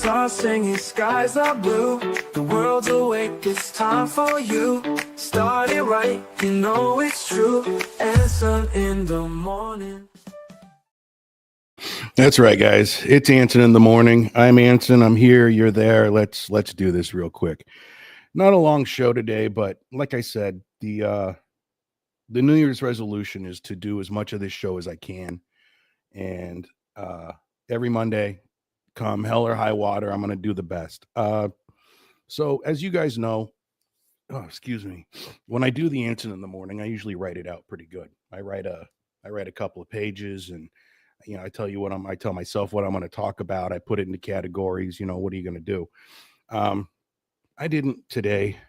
Birds are singing, skies are blue. The world's awake, it's time for you. Start it right, you know it's true. Anson in the morning. That's right, guys. It's Anson in the morning. I'm Anson. I'm here. You're there. Let's do this real quick. Not a long show today, but like I said, the New Year's resolution is to do as much of this show as I can. And every Monday, come hell or high water, I'm going to do the best. So as you guys know, excuse me, when I do the Anson in the morning, I usually write it out pretty good. I write a couple of pages, and I tell you I tell myself what I'm going to talk about. I put it into categories. What are you going to do? I didn't today,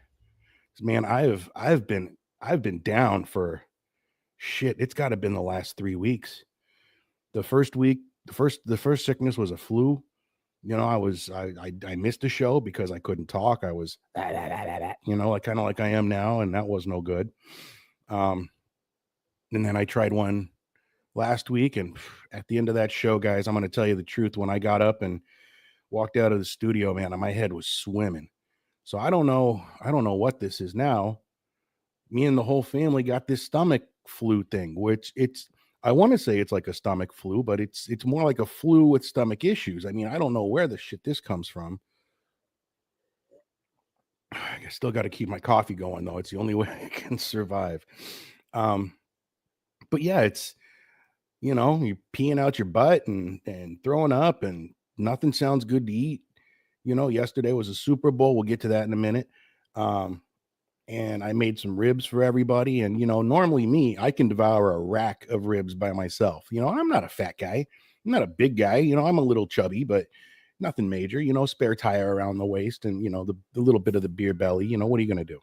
man. I've been down for shit. It's got to have been the last 3 weeks. The first week, the first sickness was a flu. I missed a show because I couldn't talk. I was, like kind of like I am now, and that was no good. And then I tried one last week, and at the end of that show, guys, I'm going to tell you the truth. When I got up and walked out of the studio, man, my head was swimming. So I don't know what this is now. Me and the whole family got this stomach flu thing, which I want to say it's like a stomach flu, but it's more like a flu with stomach issues. I mean, I don't know where the shit this comes from. I still got to keep my coffee going, though. It's the only way I can survive. But yeah, it's, you're peeing out your butt and throwing up, and nothing sounds good to eat. Yesterday was a Super Bowl. We'll get to that in a minute. And I made some ribs for everybody. And, normally me, I can devour a rack of ribs by myself. I'm not a fat guy. I'm not a big guy. I'm a little chubby, but nothing major, spare tire around the waist and, the little bit of the beer belly. What are you going to do?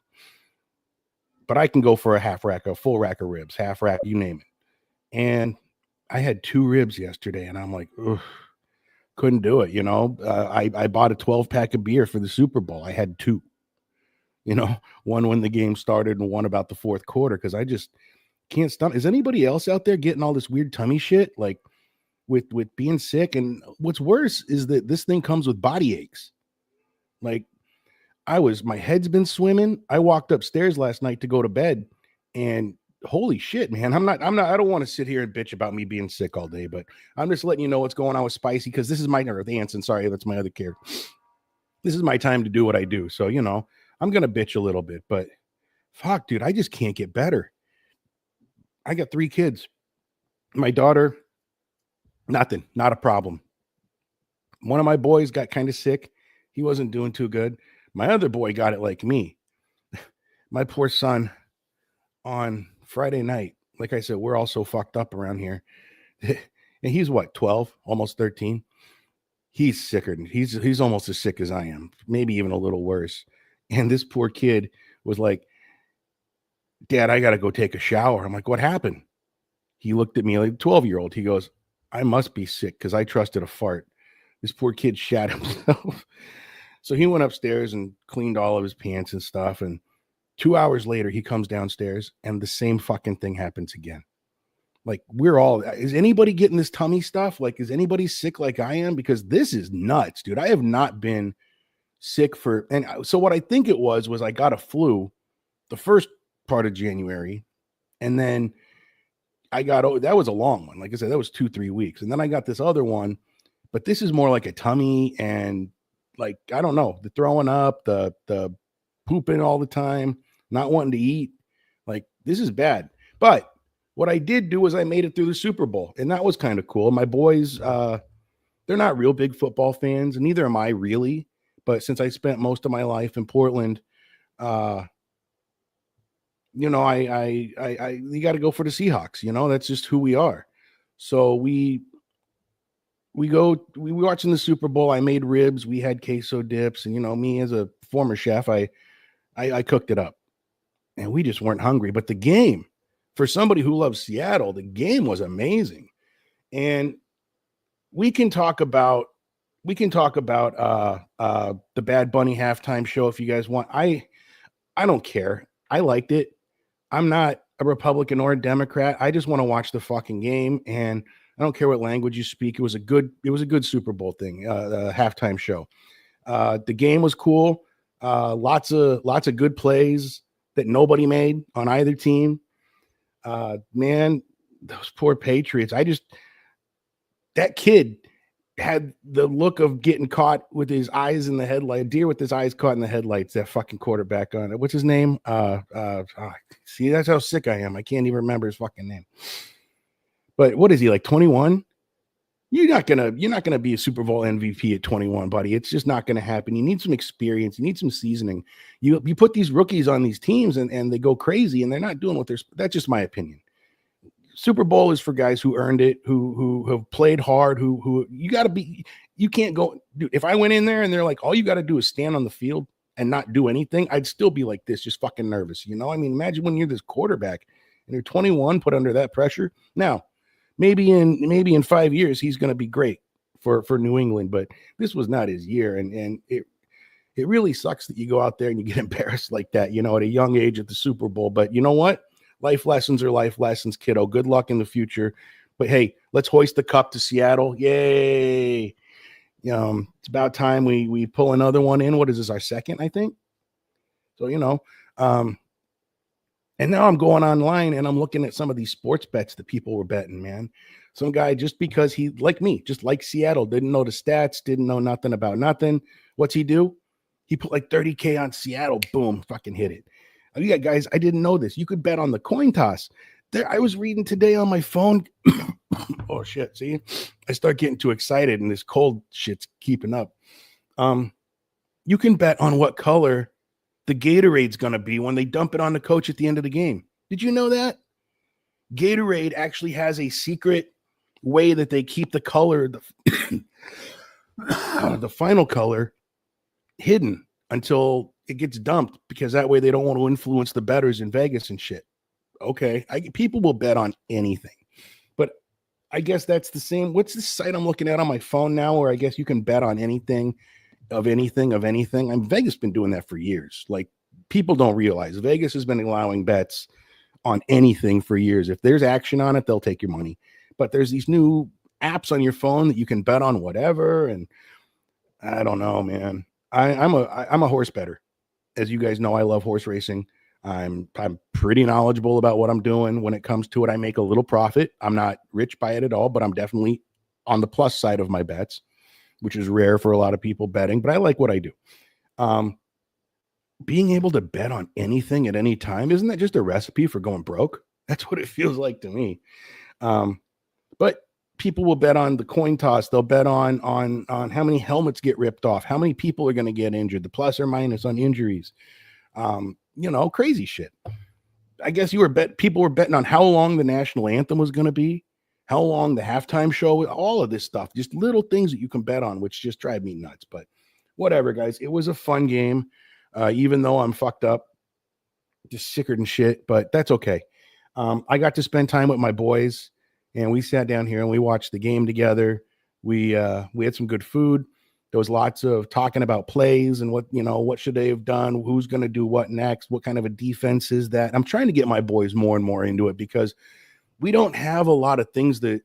But I can go for a full rack of ribs, half rack, you name it. And I had 2 ribs yesterday, and I'm like, ugh, couldn't do it. I bought a 12-pack of beer for the Super Bowl. I had 2. One when the game started and one about the fourth quarter, because I just can't stomach. Is anybody else out there getting all this weird tummy shit, like with being sick? And what's worse is that this thing comes with body aches. Like my head's been swimming. I walked upstairs last night to go to bed, and holy shit, man, I don't want to sit here and bitch about me being sick all day, but I'm just letting you know what's going on with Spicy, because this is my Anson. Sorry, that's my other character. This is my time to do what I do. So, I'm going to bitch a little bit, but fuck, dude, I just can't get better. I got 3 kids. My daughter, nothing, not a problem. One of my boys got kind of sick. He wasn't doing too good. My other boy got it like me. My poor son on Friday night, like I said, we're all so fucked up around here. And he's what, 12, almost 13. He's sicker. He's almost as sick as I am, maybe even a little worse. And this poor kid was like, Dad, I got to go take a shower. I'm like, what happened? He looked at me like 12-year-old. He goes, I must be sick because I trusted a fart. This poor kid shat himself. So he went upstairs and cleaned all of his pants and stuff. And 2 hours later, he comes downstairs and the same fucking thing happens again. Like, is anybody getting this tummy stuff? Like, is anybody sick like I am? Because this is nuts, dude. I have not been sick and so what I think it was I got a flu the first part of January, and then that was a long one. Like I said, that was 2-3 weeks, and then I got this other one, but this is more like a tummy, and like, I don't know, the throwing up, the pooping all the time, not wanting to eat. Like, this is bad. But what I did do was I made it through the Super Bowl, and that was kind of cool. My boys, they're not real big football fans, and neither am I really. But since I spent most of my life in Portland, I you got to go for the Seahawks. That's just who we are. So we watching the Super Bowl. I made ribs. We had queso dips, and me as a former chef, I cooked it up, and we just weren't hungry. But the game, for somebody who loves Seattle, the game was amazing, and we can talk about the Bad Bunny halftime show if you guys want. I don't care. I liked it. I'm not a Republican or a Democrat. I just want to watch the fucking game, and I don't care what language you speak. It was a good Super Bowl thing, halftime show. The game was cool. Lots of good plays that nobody made on either team. Man, those poor Patriots. That kid had the look of getting caught with his eyes in the headlight, deer with his eyes caught in the headlights, that fucking quarterback on it. What's his name? See, that's how sick I am. I can't even remember his fucking name. But what is he, like 21? You're not gonna be a Super Bowl MVP at 21, buddy. It's just not gonna happen. You need some experience. You need some seasoning. You put these rookies on these teams and they go crazy and they're not doing what they're. That's just my opinion. Super Bowl is for guys who earned it, who have played hard, who you got to be. You can't go, dude. If I went in there and they're like, all you got to do is stand on the field and not do anything, I'd still be like this, just fucking nervous. You know, I mean, imagine when you're this quarterback and you're 21, put under that pressure. Now, maybe in 5 years he's going to be great for New England, but this was not his year, and it really sucks that you go out there and you get embarrassed like that, you know, at a young age at the Super Bowl. But you know what? Life lessons are life lessons, kiddo. Good luck in the future. But hey, let's hoist the cup to Seattle. Yay. It's about time we pull another one in. What is this, our second, I think? So, and now I'm going online and I'm looking at some of these sports bets that people were betting, man. Some guy, just because he, like me, just like Seattle, didn't know the stats, didn't know nothing about nothing. What's he do? He put like 30K on Seattle. Boom, fucking hit it. You got guys, I didn't know this. You could bet on the coin toss. There, I was reading today on my phone. Oh shit! See, I start getting too excited, and this cold shit's keeping up. You can bet on what color the Gatorade's gonna be when they dump it on the coach at the end of the game. Did you know that? Gatorade actually has a secret way that they keep the color, the final color, hidden until it gets dumped, because that way they don't want to influence the bettors in Vegas and shit. Okay, people will bet on anything, but I guess that's the same. What's the site I'm looking at on my phone now, where I guess you can bet on anything, of anything. Vegas been doing that for years. Like, people don't realize Vegas has been allowing bets on anything for years. If there's action on it, they'll take your money. But there's these new apps on your phone that you can bet on whatever, and I don't know, man. I'm a horse better. As you guys know, I love horse racing. I'm pretty knowledgeable about what I'm doing. When it comes to it, I make a little profit. I'm not rich by it at all, but I'm definitely on the plus side of my bets, which is rare for a lot of people betting, but I like what I do. Being able to bet on anything at any time, isn't that just a recipe for going broke? That's what it feels like to me. But people will bet on the coin toss. They'll bet on how many helmets get ripped off, how many people are going to get injured, the plus or minus on injuries, crazy shit. I guess people were betting on how long the national anthem was going to be, how long the halftime show, all of this stuff, just little things that you can bet on, which just drive me nuts. But whatever, guys, it was a fun game, even though I'm fucked up, just sicker than shit, but that's okay. I got to spend time with my boys, and we sat down here and we watched the game together. We had some good food. There was lots of talking about plays and what should they have done? Who's going to do what next? What kind of a defense is that? I'm trying to get my boys more and more into it, because we don't have a lot of things that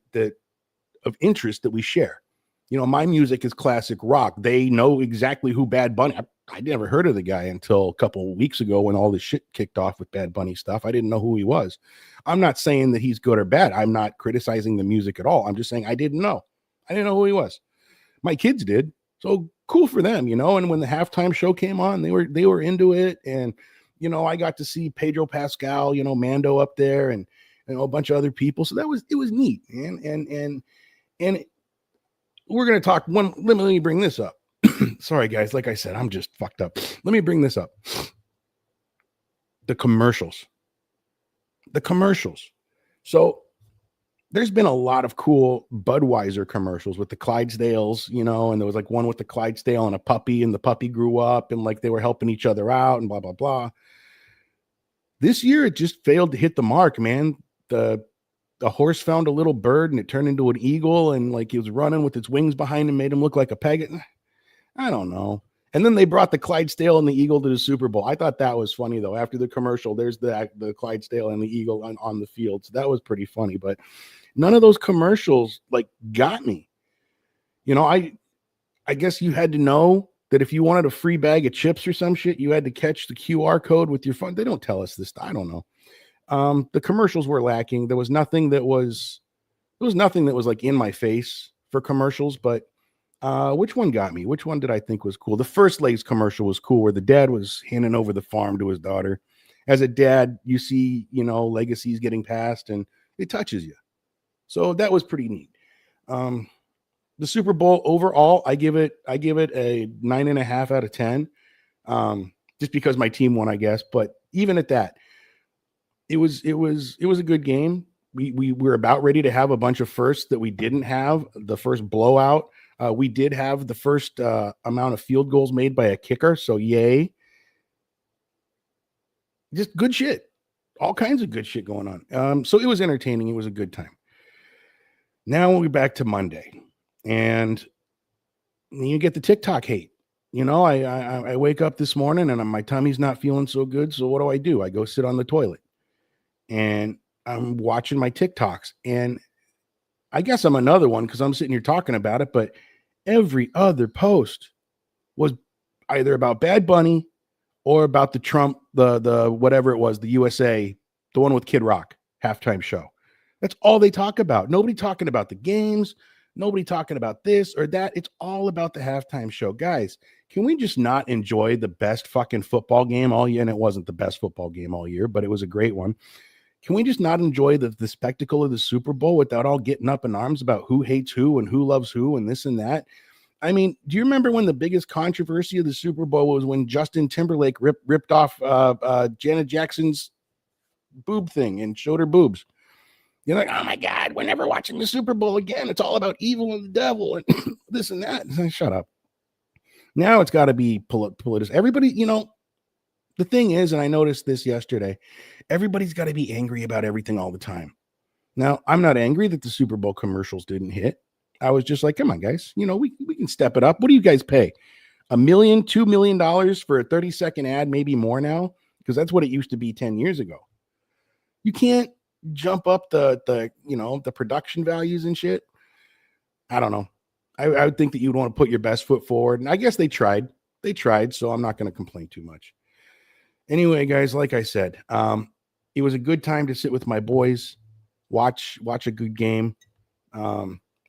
of interest that we share. My music is classic rock. They know exactly who Bad Bunny. I never heard of the guy until a couple of weeks ago when all this shit kicked off with Bad Bunny stuff. I didn't know who he was. I'm not saying that he's good or bad. I'm not criticizing the music at all. I'm just saying I didn't know. I didn't know who he was. My kids did. So cool for them, And when the halftime show came on, they were into it. And, I got to see Pedro Pascal, Mando up there, and a bunch of other people. So it was neat, man. And we're going to talk let me bring this up. Sorry, guys. Like I said, I'm just fucked up. Let me bring this up. The commercials. So there's been a lot of cool Budweiser commercials with the Clydesdales, and there was like one with the Clydesdale and a puppy, and the puppy grew up and like they were helping each other out and blah, blah, blah. This year, it just failed to hit the mark, man. The horse found a little bird and it turned into an eagle, and like he was running with its wings behind him, made him look like a peg. I don't know. And then they brought the Clydesdale and the Eagle to the Super Bowl. I thought that was funny, though. After the commercial, there's the Clydesdale and the Eagle on the field. So that was pretty funny. But none of those commercials like got me. I guess you had to know that if you wanted a free bag of chips or some shit, you had to catch the QR code with your phone. They don't tell us this. I don't know. The commercials were lacking. There was nothing that was like in my face for commercials, but which one got me? Which one did I think was cool? The first Lay's commercial was cool, where the dad was handing over the farm to his daughter. As a dad, you see, legacies getting passed, and it touches you. So that was pretty neat. The Super Bowl overall, I give it a 9.5 out of 10. Just because my team won, I guess. But even at that, it was a good game. We were about ready to have a bunch of firsts that we didn't have. The first blowout. We did have the first amount of field goals made by a kicker. So yay. Just good shit. All kinds of good shit going on. So it was entertaining. It was a good time. Now we're back to Monday. And you get the TikTok hate. I wake up this morning and my tummy's not feeling so good. So what do? I go sit on the toilet and I'm watching my TikToks. And I guess I'm another one because I'm sitting here talking about it. But every other post was either about Bad Bunny or about the Trump, the whatever it was, the USA, the one with Kid Rock halftime show. That's all they talk about. Nobody talking about the games. Nobody talking about this or that. It's all about the halftime show. Guys, can we just not enjoy the best fucking football game all year? And it wasn't the best football game all year, but it was a great one. Can we just not enjoy the spectacle of the Super Bowl without all getting up in arms about who hates who and who loves who and this and that? I mean, do you remember when the biggest controversy of the Super Bowl was when Justin Timberlake ripped off Janet Jackson's boob thing and showed her boobs? You're like, oh my God, we're never watching the Super Bowl again. It's all about evil and the devil and this and that. Shut up. Now it's got to be political. Everybody, the thing is, and I noticed this yesterday, everybody's got to be angry about everything all the time. Now, I'm not angry that the Super Bowl commercials didn't hit. I was just like, come on, guys. We can step it up. What do you guys pay? $1 million, $2 million for a 30-second ad, maybe more now? Because that's what it used to be 10 years ago. You can't jump up the production values and shit. I don't know. I would think that you'd want to put your best foot forward. And I guess they tried. So I'm not going to complain too much. Anyway, guys, like I said, it was a good time to sit with my boys, watch a good game.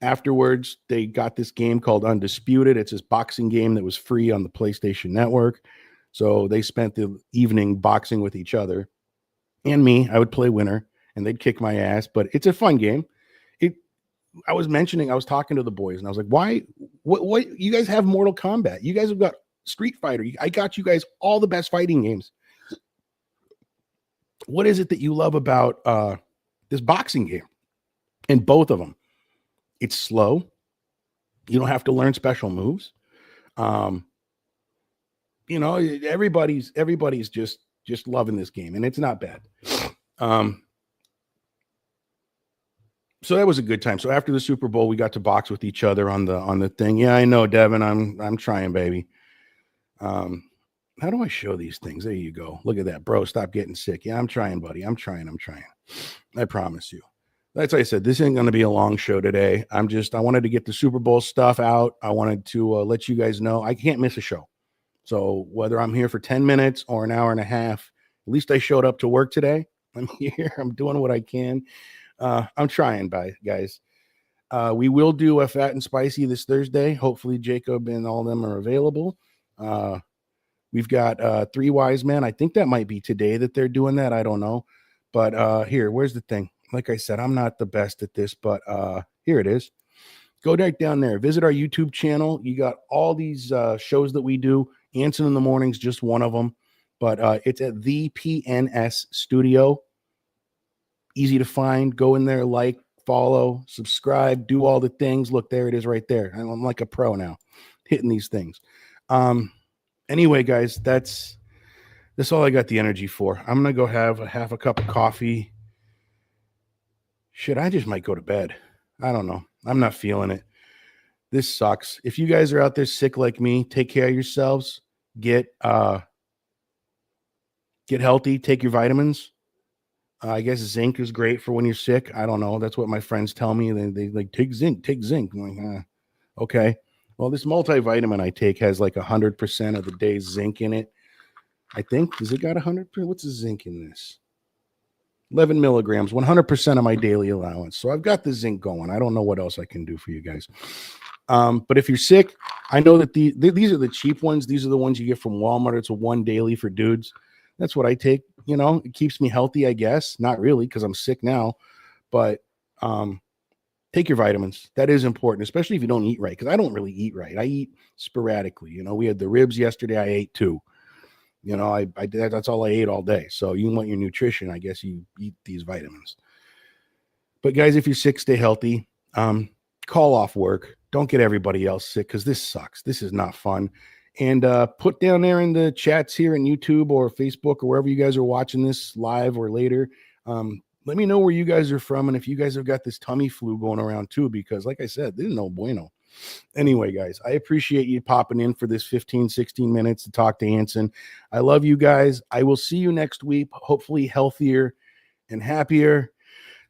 Afterwards, they got this game called Undisputed. It's this boxing game that was free on the PlayStation Network. So they spent the evening boxing with each other. And me, I would play winner, and they'd kick my ass. But it's a fun game. I was talking to the boys, and I was like, what you guys have Mortal Kombat. You guys have got Street Fighter. I got you guys all the best fighting games. What is it that you love about this boxing game? And both of them, it's slow. You don't have to learn special moves. Everybody's just loving this game, and it's not bad. So that was a good time. So after the Super Bowl, we got to box with each other on the thing. Yeah, I know, Devin. I'm trying, baby. How do I show these things? There you go. Look at that, bro. Stop getting sick. Yeah, I'm trying, buddy. I'm trying. I promise you. That's like I said, this ain't going to be a long show today. I wanted to get the Super Bowl stuff out. I wanted to let you guys know I can't miss a show. So whether I'm here for 10 minutes or an hour and a half, at least I showed up to work today. I'm here. I'm doing what I can. I'm trying, guys. We will do a Fat and Spicy this Thursday. Hopefully Jacob and all of them are available. We've got 3 Wise Men. I think that might be today that they're doing that. I don't know. But here, where's the thing? Like I said, I'm not the best at this, but here it is. Go right down there. Visit our YouTube channel. You got all these shows that we do. Anson in the Morning's just one of them. But it's at the PNS Studio. Easy to find. Go in there, like, follow, subscribe, do all the things. Look, there it is right there. I'm like a pro now, hitting these things. Anyway, guys, that's all I got the energy for. I'm going to go have half a cup of coffee. Shit, I just might go to bed. I don't know. I'm not feeling it. This sucks. If you guys are out there sick like me, take care of yourselves. Get healthy. Take your vitamins. I guess zinc is great for when you're sick. I don't know. That's what my friends tell me. They like, take zinc, take zinc. I'm like, okay. Well, this multivitamin I take has like 100% of the day's zinc in it. I think. Does it got 100%? What's the zinc in this? 11 milligrams, 100% of my daily allowance. So I've got the zinc going. I don't know what else I can do for you guys. But if you're sick, I know that these are the cheap ones. These are the ones you get from Walmart. It's a one daily for dudes. That's what I take. You know, it keeps me healthy, I guess. Not really, because I'm sick now. But take your vitamins. That is important, especially if you don't eat right. Because I don't really eat right. I eat sporadically. You know, we had the ribs yesterday. I ate 2. You know, that's all I ate all day. So you want your nutrition, I guess you eat these vitamins. But guys, if you're sick, stay healthy. Call off work. Don't get everybody else sick because this sucks. This is not fun. And put down there in the chats here on YouTube or Facebook or wherever you guys are watching this live or later. Let me know where you guys are from and if you guys have got this tummy flu going around too, because like I said, this is no bueno. Anyway, guys, I appreciate you popping in for this 15, 16 minutes to talk to Anson. I love you guys. I will see you next week, hopefully healthier and happier.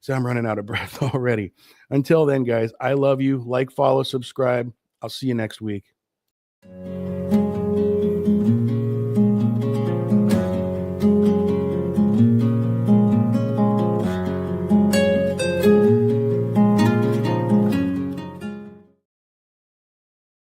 So I'm running out of breath already. Until then, guys, I love you. Like, follow, subscribe. I'll see you next week.